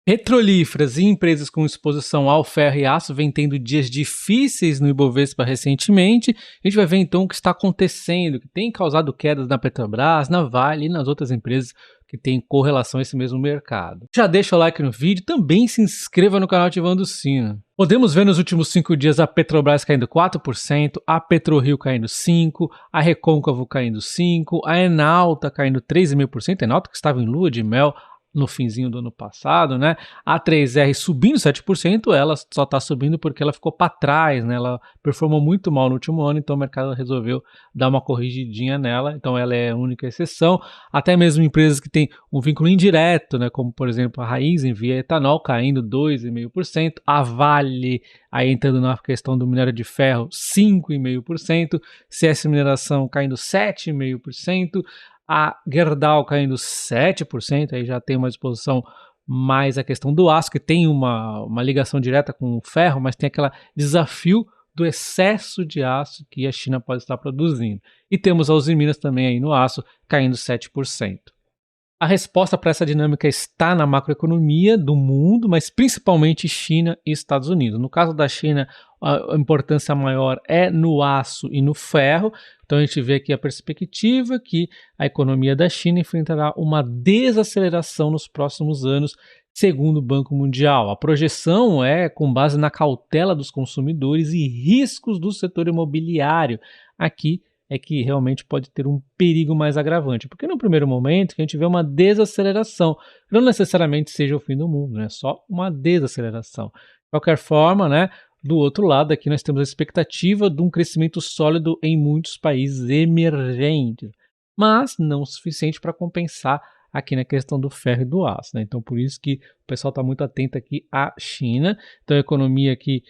Petrolíferas e empresas com exposição ao ferro e aço vêm tendo dias difíceis no Ibovespa recentemente. A gente vai ver então o que está acontecendo, que tem causado quedas na Petrobras, na Vale e nas outras empresas que têm correlação a esse mesmo mercado. Já deixa o like no vídeo, também se inscreva no canal ativando o sino. Podemos ver nos últimos 5 dias a Petrobras caindo 4%, a PetroRio caindo 5%, a Recôncavo caindo 5%, a Enalta caindo 3,5%, a Enalta que estava em lua de mel no finzinho do ano passado, né? A 3R subindo 7%, ela só está subindo porque ela ficou para trás, né? Ela performou muito mal no último ano, então o mercado resolveu dar uma corrigidinha nela, então ela é a única exceção. Até mesmo empresas que têm um vínculo indireto, né? Como por exemplo a Raízen via etanol caindo 2,5%, a Vale, aí entrando na questão do minério de ferro, 5,5%, CS Mineração caindo 7,5%, a Gerdau caindo 7%, aí já tem uma exposição mais à questão do aço, que tem uma ligação direta com o ferro, mas tem aquele desafio do excesso de aço que a China pode estar produzindo. E temos a Usiminas também aí no aço, caindo 7%. A resposta para essa dinâmica está na macroeconomia do mundo, mas principalmente China e Estados Unidos. No caso da China, a importância maior é no aço e no ferro. Então a gente vê aqui a perspectiva que a economia da China enfrentará uma desaceleração nos próximos anos, segundo o Banco Mundial. A projeção é com base na cautela dos consumidores e riscos do setor imobiliário. Aqui é que realmente pode ter um perigo mais agravante, porque no primeiro momento que a gente vê uma desaceleração, não necessariamente seja o fim do mundo, né? Só uma desaceleração. De qualquer forma, né? Do outro lado aqui nós temos a expectativa de um crescimento sólido em muitos países emergentes, mas não o suficiente para compensar aqui na questão do ferro e do aço, né? Então por isso que o pessoal está muito atento aqui à China. Então a economia aqui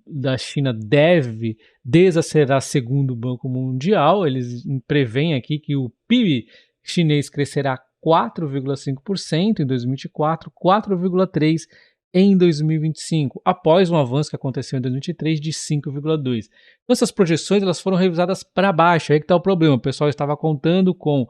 da China deve desacelerar segundo o Banco Mundial. Eles preveem aqui que o PIB chinês crescerá 4,5% em 2024, 4,3% em 2025, após um avanço que aconteceu em 2023 de 5,2%. Então essas projeções elas foram revisadas para baixo, aí que está o problema. O pessoal estava contando com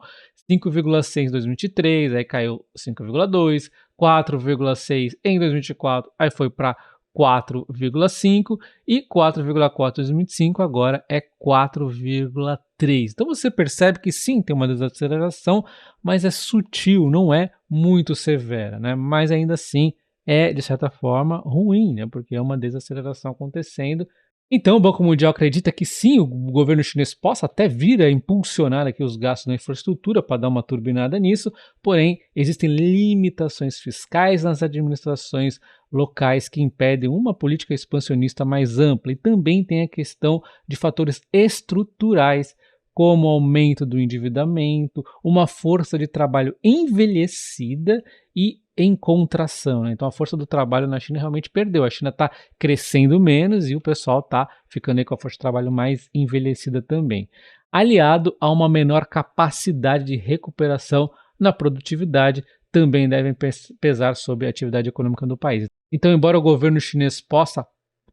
5,6 em 2023, aí caiu 5,2, 4,6 em 2024, aí foi para 4,5 e 4,4 em 2025, agora é 4,3. Então você percebe que sim, tem uma desaceleração, mas é sutil, não é muito severa, né? Mas ainda assim é, de certa forma, ruim, né? Porque é uma desaceleração acontecendo. Então, o Banco Mundial acredita que sim, o governo chinês possa até vir a impulsionar aqui os gastos na infraestrutura para dar uma turbinada nisso, porém, existem limitações fiscais nas administrações locais que impedem uma política expansionista mais ampla, e também tem a questão de fatores estruturais, como o aumento do endividamento, uma força de trabalho envelhecida e em contração, né? Então a força do trabalho na China realmente perdeu. A China está crescendo menos e o pessoal está ficando aí com a força de trabalho mais envelhecida também, aliado a uma menor capacidade de recuperação na produtividade, também devem pesar sobre a atividade econômica do país. Então, embora o governo chinês possa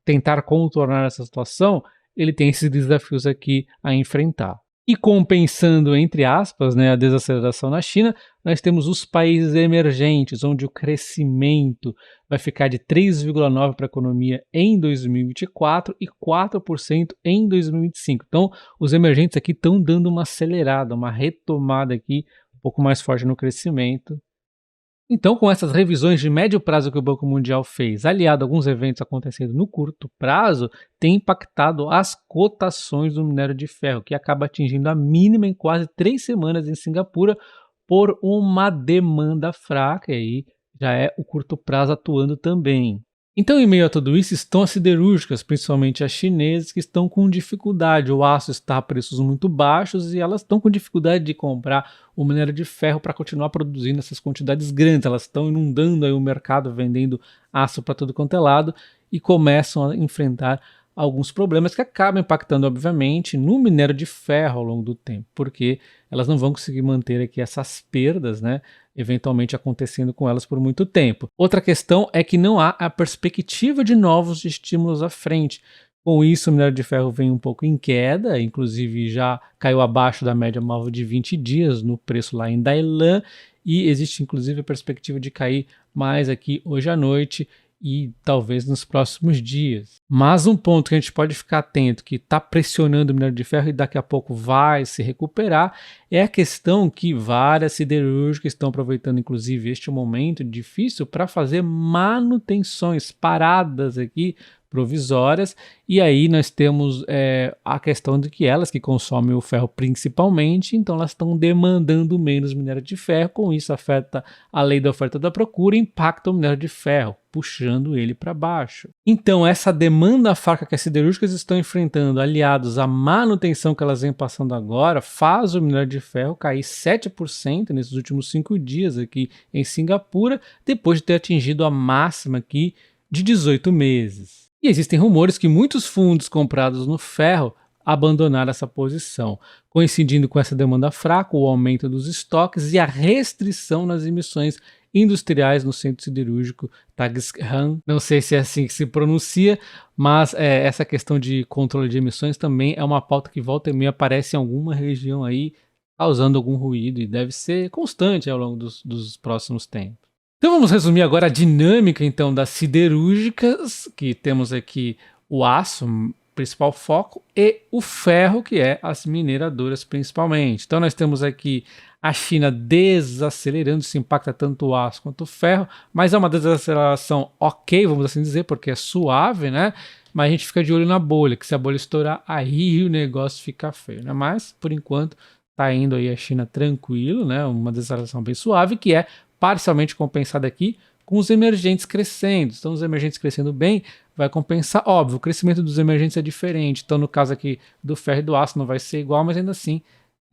tentar contornar essa situação, ele tem esses desafios aqui a enfrentar. E compensando, entre aspas, né, a desaceleração na China, nós temos os países emergentes, onde o crescimento vai ficar de 3,9% para a economia em 2024 e 4% em 2025. Então, os emergentes aqui estão dando uma acelerada, uma retomada aqui, um pouco mais forte no crescimento. Então, com essas revisões de médio prazo que o Banco Mundial fez, aliado a alguns eventos acontecendo no curto prazo, tem impactado as cotações do minério de ferro, que acaba atingindo a mínima em quase 3 semanas em Singapura por uma demanda fraca, e aí já é o curto prazo atuando também. Então, em meio a tudo isso, estão as siderúrgicas, principalmente as chinesas, que estão com dificuldade. O aço está a preços muito baixos e elas estão com dificuldade de comprar o minério de ferro para continuar produzindo essas quantidades grandes. Elas estão inundando aí o mercado, vendendo aço para todo quanto é lado e começam a enfrentar alguns problemas que acabam impactando, obviamente, no minério de ferro ao longo do tempo, porque elas não vão conseguir manter aqui essas perdas, né, eventualmente acontecendo com elas por muito tempo. Outra questão é que não há a perspectiva de novos estímulos à frente. Com isso, o minério de ferro vem um pouco em queda, inclusive já caiu abaixo da média móvel de 20 dias no preço lá em Dailan, e existe inclusive a perspectiva de cair mais aqui hoje à noite e talvez nos próximos dias. Mas um ponto que a gente pode ficar atento, que está pressionando o minério de ferro e daqui a pouco vai se recuperar, é a questão que várias siderúrgicas estão aproveitando, inclusive, este momento difícil para fazer manutenções, paradas aqui, provisórias, e aí nós temos a questão de que elas que consomem o ferro principalmente, então elas estão demandando menos minério de ferro, com isso afeta a lei da oferta e da procura e impacta o minério de ferro, puxando ele para baixo. Então essa demanda fraca que as siderúrgicas estão enfrentando, aliados à manutenção que elas vêm passando agora, faz o minério de ferro cair 7% nesses últimos 5 dias aqui em Singapura, depois de ter atingido a máxima aqui de 18 meses. E existem rumores que muitos fundos comprados no ferro abandonaram essa posição, coincidindo com essa demanda fraca, o aumento dos estoques e a restrição nas emissões industriais no centro siderúrgico Tagishan. Não sei se é assim que se pronuncia, mas essa questão de controle de emissões também é uma pauta que volta e meia aparece em alguma região aí, causando algum ruído e deve ser constante ao longo dos próximos tempos. Então vamos resumir agora a dinâmica então das siderúrgicas, que temos aqui o aço, principal foco, e o ferro, que é as mineradoras principalmente. Então nós temos aqui a China desacelerando, isso impacta tanto o aço quanto o ferro, mas é uma desaceleração ok, vamos assim dizer, porque é suave, né? Mas a gente fica de olho na bolha, que se a bolha estourar, aí o negócio fica feio, né? Mas, por enquanto, tá indo aí a China tranquilo, né? Uma desaceleração bem suave, que é parcialmente compensada aqui com os emergentes crescendo. Então, os emergentes crescendo bem vai compensar. Óbvio, o crescimento dos emergentes é diferente. Então, no caso aqui do ferro e do aço não vai ser igual, mas ainda assim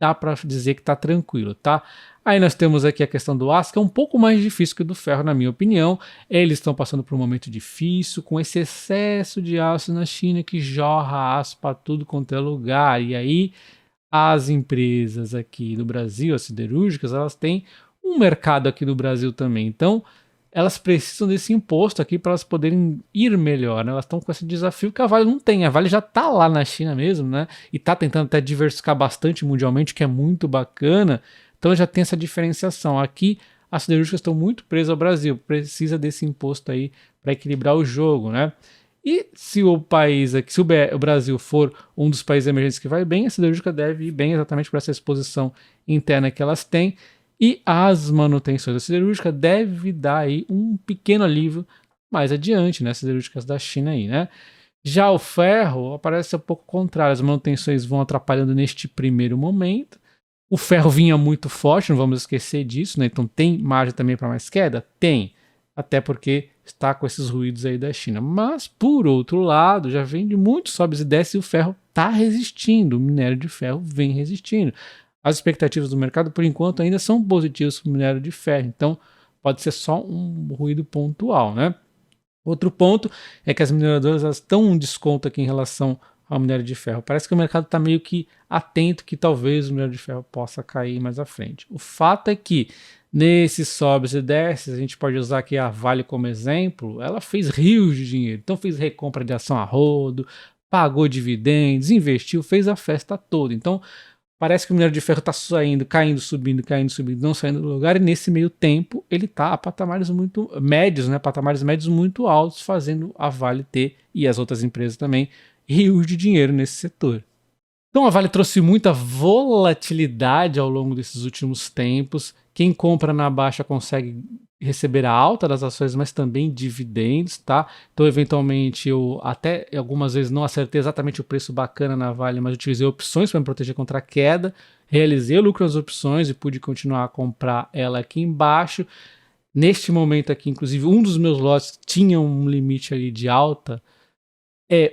dá para dizer que está tranquilo, tá? Aí nós temos aqui a questão do aço, que é um pouco mais difícil que o do ferro, na minha opinião. Eles estão passando por um momento difícil, com esse excesso de aço na China, que jorra aço para tudo quanto é lugar. E aí, as empresas aqui no Brasil, as siderúrgicas, elas têm um mercado aqui no Brasil também. Então, elas precisam desse imposto aqui para elas poderem ir melhor, né? Elas estão com esse desafio que a Vale não tem. A Vale já está lá na China mesmo, né? E está tentando até diversificar bastante mundialmente, que é muito bacana. Então, já tem essa diferenciação. Aqui, as siderúrgicas estão muito presas ao Brasil. Precisa desse imposto aí para equilibrar o jogo, né? E se o país aqui, se o Brasil for um dos países emergentes que vai bem, a siderúrgica deve ir bem exatamente por essa exposição interna que elas têm. E as manutenções da siderúrgica devem dar aí um pequeno alívio mais adiante, né? As siderúrgicas da China aí, né? Já o ferro aparece um pouco contrário, as manutenções vão atrapalhando neste primeiro momento. O ferro vinha muito forte, não vamos esquecer disso, né? Então tem margem também para mais queda? Tem, até porque está com esses ruídos aí da China. Mas, por outro lado, já vem de muitos sobes e desces e o ferro está resistindo, o minério de ferro vem resistindo. As expectativas do mercado, por enquanto, ainda são positivas para o minério de ferro. Então, pode ser só um ruído pontual, né? Outro ponto é que as mineradoras estão um desconto aqui em relação ao minério de ferro. Parece que o mercado está meio que atento que talvez o minério de ferro possa cair mais à frente. O fato é que, nesses sobes e desces, a gente pode usar aqui a Vale como exemplo, ela fez rios de dinheiro. Então, fez recompra de ação a rodo, pagou dividendos, investiu, fez a festa toda. Então, parece que o minério de ferro está saindo, caindo, subindo, não saindo do lugar, e nesse meio tempo ele está a patamares muito médios, né? Patamares médios muito altos, fazendo a Vale ter, e as outras empresas também, rios de dinheiro nesse setor. Então a Vale trouxe muita volatilidade ao longo desses últimos tempos. Quem compra na baixa consegue receber a alta das ações, mas também dividendos, tá? Então, eventualmente, eu até algumas vezes não acertei exatamente o preço bacana na Vale, mas utilizei opções para me proteger contra a queda, realizei o lucro nas opções e pude continuar a comprar ela aqui embaixo. Neste momento aqui, inclusive, um dos meus lotes tinha um limite ali de alta,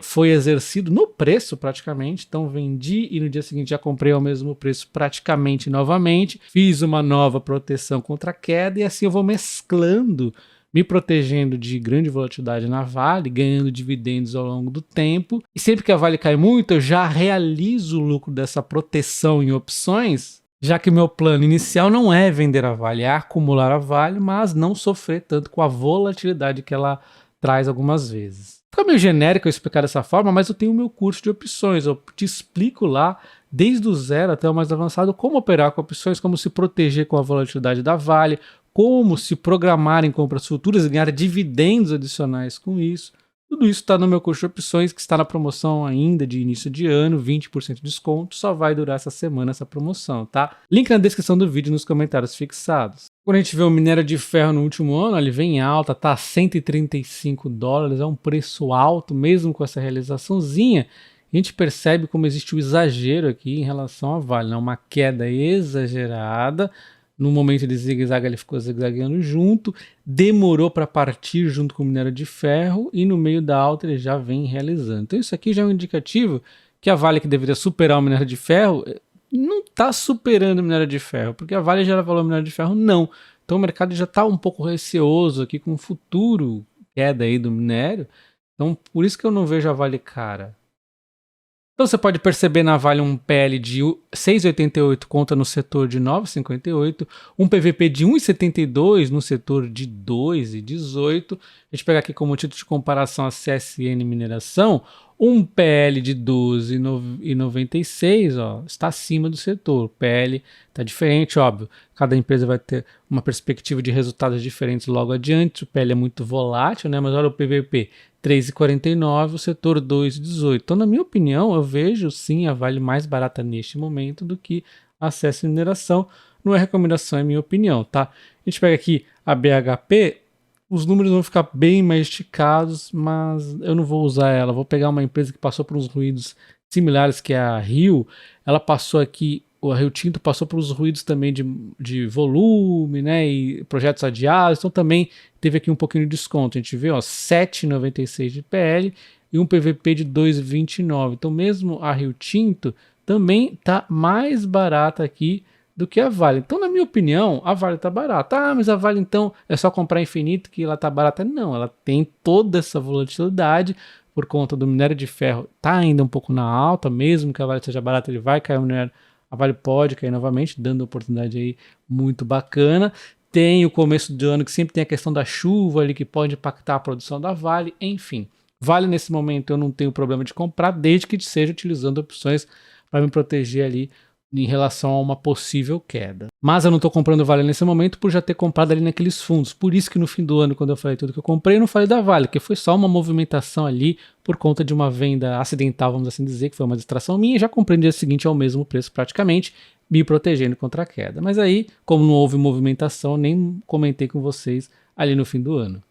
foi exercido no preço praticamente, então vendi e no dia seguinte já comprei ao mesmo preço praticamente novamente, fiz uma nova proteção contra a queda e assim eu vou mesclando, me protegendo de grande volatilidade na Vale, ganhando dividendos ao longo do tempo, e sempre que a Vale cai muito eu já realizo o lucro dessa proteção em opções, já que meu plano inicial não é vender a Vale, é acumular a Vale, mas não sofrer tanto com a volatilidade que ela traz algumas vezes. Fica meio genérico eu explicar dessa forma, mas eu tenho o meu curso de opções, eu te explico lá, desde o zero até o mais avançado, como operar com opções, como se proteger com a volatilidade da Vale, como se programar em compras futuras e ganhar dividendos adicionais com isso. Tudo isso está no meu curso de opções, que está na promoção ainda de início de ano, 20% de desconto, só vai durar essa semana essa promoção, tá? Link na descrição do vídeo e nos comentários fixados. Quando a gente vê o minério de ferro no último ano, ele vem em alta, tá a $135, é um preço alto, mesmo com essa realizaçãozinha. A gente percebe como existe o exagero aqui em relação à Vale, né? Uma queda exagerada. No momento de zigue-zague ele ficou zigue-zagueando junto, demorou para partir junto com o minério de ferro e no meio da alta ele já vem realizando. Então isso aqui já é um indicativo que a Vale, que deveria superar o minério de ferro, não está superando o minério de ferro, porque a Vale gera valor ao minério de ferro, não. Então o mercado já está um pouco receoso aqui com o futuro queda aí do minério, então por isso que eu não vejo a Vale cara. Então você pode perceber na Vale um PL de 6,88 conta no setor de 9,58, um PVP de 1,72 no setor de 2,18. A gente pega aqui como título de comparação a CSN Mineração, um PL de 12,96, ó, está acima do setor. O PL está diferente, óbvio. Cada empresa vai ter uma perspectiva de resultados diferentes logo adiante. O PL é muito volátil, né? Mas olha o PVP, 3,49, o setor 2,18. Então, na minha opinião, eu vejo sim a Vale mais barata neste momento do que a CSN Mineração. Não é recomendação, é minha opinião, tá? A gente pega aqui a BHP. Os números vão ficar bem mais esticados, mas eu não vou usar ela. Vou pegar uma empresa que passou por uns ruídos similares, que é a Rio. Ela passou aqui, a Rio Tinto passou por uns ruídos também de volume, né, e projetos adiados. Então também teve aqui um pouquinho de desconto. A gente vê, ó, 7,96 de PL e um PVP de 2,29. Então mesmo a Rio Tinto também está mais barata aqui do que a Vale. Então, na minha opinião, a Vale está barata. Ah, mas a Vale então é só comprar infinito que ela está barata. Não, ela tem toda essa volatilidade por conta do minério de ferro. Está ainda um pouco na alta, mesmo que a Vale seja barata, ele vai cair o minério. A Vale pode cair novamente, dando oportunidade aí muito bacana. Tem o começo do ano que sempre tem a questão da chuva ali que pode impactar a produção da Vale. Enfim, Vale nesse momento eu não tenho problema de comprar, desde que seja utilizando opções para me proteger ali em relação a uma possível queda. Mas eu não estou comprando Vale nesse momento por já ter comprado ali naqueles fundos. Por isso que no fim do ano, quando eu falei tudo que eu comprei, eu não falei da Vale, que foi só uma movimentação ali por conta de uma venda acidental, vamos assim dizer, que foi uma distração minha. Já comprei no dia seguinte ao mesmo preço praticamente, me protegendo contra a queda. Mas aí, como não houve movimentação, nem comentei com vocês ali no fim do ano.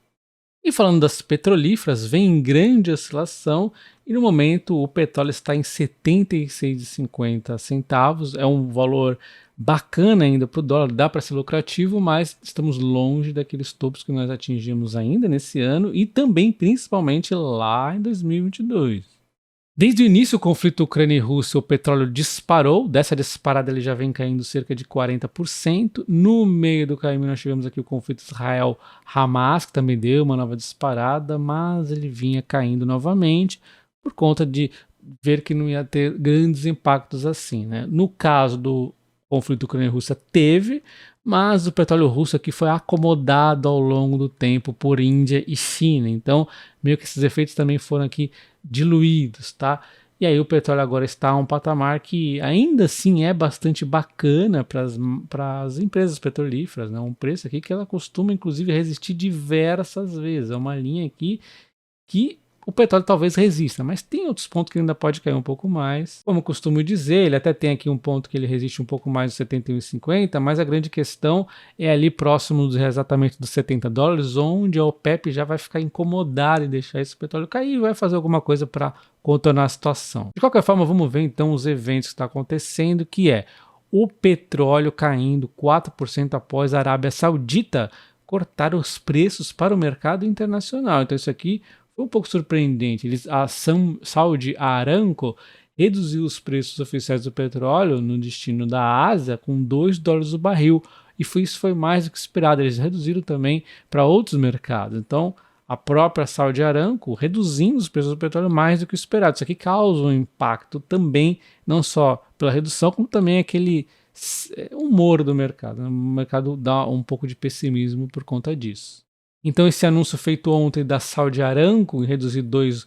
E falando das petrolíferas, vem em grande oscilação e no momento o petróleo está em 76,50 centavos. É um valor bacana ainda para o dólar, dá para ser lucrativo, mas estamos longe daqueles topos que nós atingimos ainda nesse ano e também principalmente lá em 2022. Desde o início do conflito Ucrânia e Rússia, o petróleo disparou. Dessa disparada ele já vem caindo cerca de 40%. No meio do caminho nós tivemos aqui o conflito Israel-Hamas, que também deu uma nova disparada, mas ele vinha caindo novamente por conta de ver que não ia ter grandes impactos assim, né? No caso do conflito Ucrânia e Rússia teve, mas o petróleo russo aqui foi acomodado ao longo do tempo por Índia e China. Então, meio que esses efeitos também foram aqui diluídos, tá? E aí o petróleo agora está a um patamar que ainda assim é bastante bacana para as empresas petrolíferas, né? Um preço aqui que ela costuma inclusive resistir diversas vezes. É uma linha aqui que o petróleo talvez resista, mas tem outros pontos que ainda pode cair um pouco mais. Como eu costumo dizer, ele até tem aqui um ponto que ele resiste um pouco mais dos 71,50, mas a grande questão é ali próximo exatamente dos $70, onde a OPEP já vai ficar incomodada em deixar esse petróleo cair e vai fazer alguma coisa para contornar a situação. De qualquer forma, vamos ver então os eventos que estão acontecendo, que é o petróleo caindo 4% após a Arábia Saudita cortar os preços para o mercado internacional. Então isso aqui foi um pouco surpreendente. A Saudi Aramco reduziu os preços oficiais do petróleo no destino da Ásia com $2 o barril. E isso foi mais do que esperado. Eles reduziram também para outros mercados. Então, a própria Saudi Aramco reduzindo os preços do petróleo mais do que o esperado. Isso aqui causa um impacto também, não só pela redução, como também aquele humor do mercado. O mercado dá um pouco de pessimismo por conta disso. Então esse anúncio feito ontem da Saudi Aramco em reduzir $2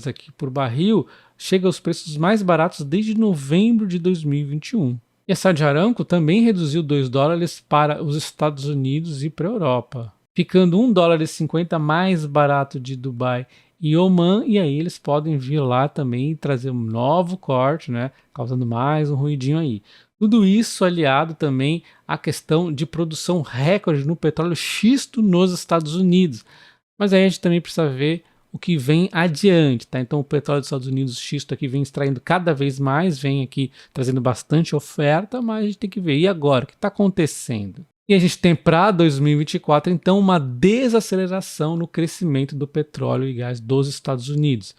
aqui por barril chega aos preços mais baratos desde novembro de 2021. E a Saudi Aramco também reduziu $2 para os Estados Unidos e para a Europa, ficando $1,50 mais barato de Dubai e Oman, e aí eles podem vir lá também e trazer um novo corte, né, causando mais um ruidinho aí. Tudo isso aliado também à questão de produção recorde no petróleo xisto nos Estados Unidos. Mas aí a gente também precisa ver o que vem adiante, tá? Então o petróleo dos Estados Unidos, xisto aqui vem extraindo cada vez mais, vem aqui trazendo bastante oferta, mas a gente tem que ver, e agora, o que está acontecendo? E a gente tem para 2024, então, uma desaceleração no crescimento do petróleo e gás dos Estados Unidos.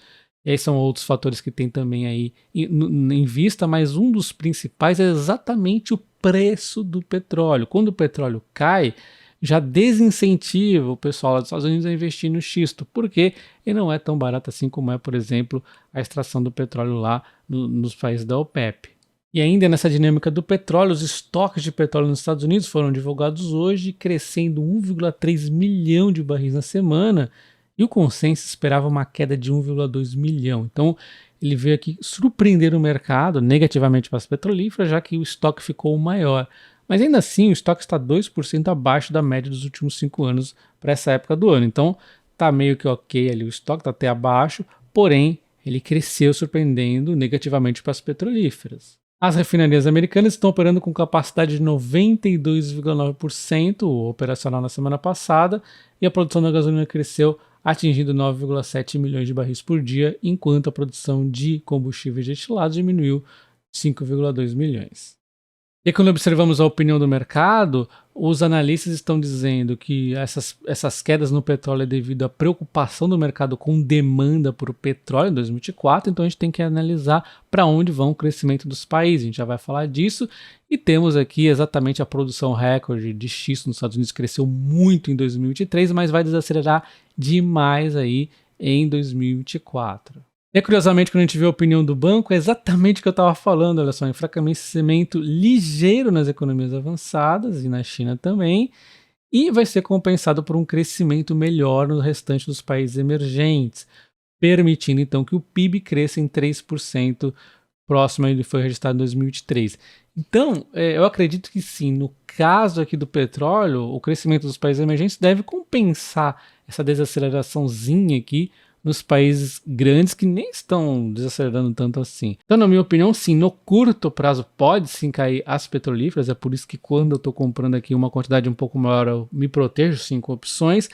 E aí são outros fatores que tem também aí em vista, mas um dos principais é exatamente o preço do petróleo. Quando o petróleo cai, já desincentiva o pessoal lá dos Estados Unidos a investir no xisto, porque ele não é tão barato assim como é, por exemplo, a extração do petróleo lá nos países da OPEP. E ainda nessa dinâmica do petróleo, os estoques de petróleo nos Estados Unidos foram divulgados hoje, crescendo 1,3 milhão de barris na semana, e o consenso esperava uma queda de 1,2 milhão. Então, ele veio aqui surpreender o mercado negativamente para as petrolíferas, já que o estoque ficou maior. Mas ainda assim, o estoque está 2% abaixo da média dos últimos 5 anos para essa época do ano. Então, está meio que ok ali, o estoque está até abaixo, porém, ele cresceu surpreendendo negativamente para as petrolíferas. As refinarias americanas estão operando com capacidade de 92,9% operacional na semana passada, e a produção da gasolina cresceu, atingindo 9,7 milhões de barris por dia, enquanto a produção de combustíveis destilados diminuiu 5,2 milhões. E quando observamos a opinião do mercado, os analistas estão dizendo que essas quedas no petróleo é devido à preocupação do mercado com demanda por petróleo em 2024, então a gente tem que analisar para onde vão o crescimento dos países, a gente já vai falar disso, e temos aqui exatamente a produção recorde de xisto nos Estados Unidos, cresceu muito em 2023, mas vai desacelerar demais aí em 2024. E curiosamente, quando a gente vê a opinião do banco, é exatamente o que eu estava falando, olha só, enfraquecimento ligeiro nas economias avançadas e na China também, e vai ser compensado por um crescimento melhor no restante dos países emergentes, permitindo então que o PIB cresça em 3%, próximo ele foi registrado em 2023. Então, eu acredito que sim, no caso aqui do petróleo, o crescimento dos países emergentes deve compensar essa desaceleraçãozinha aqui nos países grandes que nem estão desacelerando tanto assim. Então, na minha opinião, sim, no curto prazo pode sim cair as petrolíferas, é por isso que quando eu estou comprando aqui uma quantidade um pouco maior, eu me protejo sim com opções,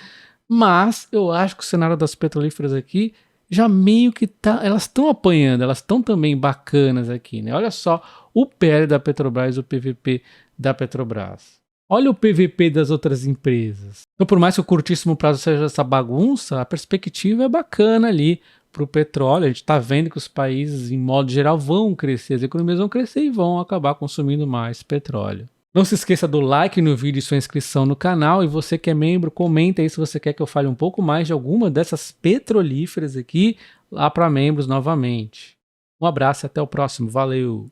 mas eu acho que o cenário das petrolíferas aqui já meio que elas estão apanhando, elas estão também bacanas aqui, né? Olha só o PL da Petrobras, o PVP da Petrobras. Olha o PVP das outras empresas. Então, por mais que o curtíssimo prazo seja essa bagunça, a perspectiva é bacana ali para o petróleo. A gente está vendo que os países, em modo geral, vão crescer, as economias vão crescer e vão acabar consumindo mais petróleo. Não se esqueça do like no vídeo e sua inscrição no canal. E você que é membro, comenta aí se você quer que eu fale um pouco mais de alguma dessas petrolíferas aqui, lá para membros novamente. Um abraço e até o próximo. Valeu!